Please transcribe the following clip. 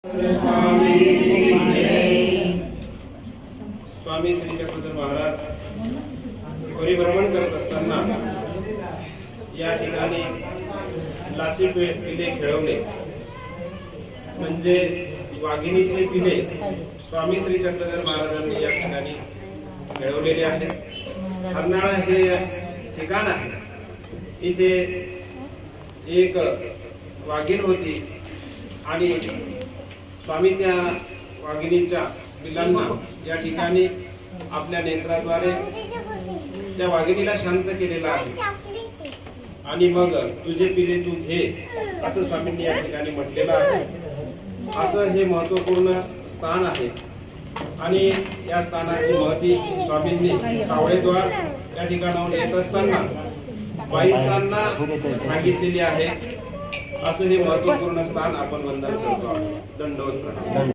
स्वामी श्री चक्रधर महाराज परिभ्रमण करत असताना या ठिकाणी लासी पिले खेळवले, म्हणजे वाघिणीचे पिले स्वामी श्री चक्रधर महाराजांनी या ठिकाणी खेळवलेले आहेत। हरनाळा हे ठिकाण आहे, इथे एक वाघीण होती आणि स्वामी त्या वाघिणीच्या पिलांना या ठिकाणी आपल्या नेत्राद्वारे त्या वाघिणीला शांत केलेला आहे आणि मग तुझे पिले तू घे असं स्वामींनी या ठिकाणी म्हटलेलं आहे। असं हे महत्वपूर्ण स्थान आहे आणि या स्थानाची महती स्वामींनी सावळेद्वार या ठिकाणाहून येत असताना बाईसांना सांगितलेली आहे। असं हे महत्वपूर्ण स्थान आपण वंदन करतो। दंडवत प्रणाम।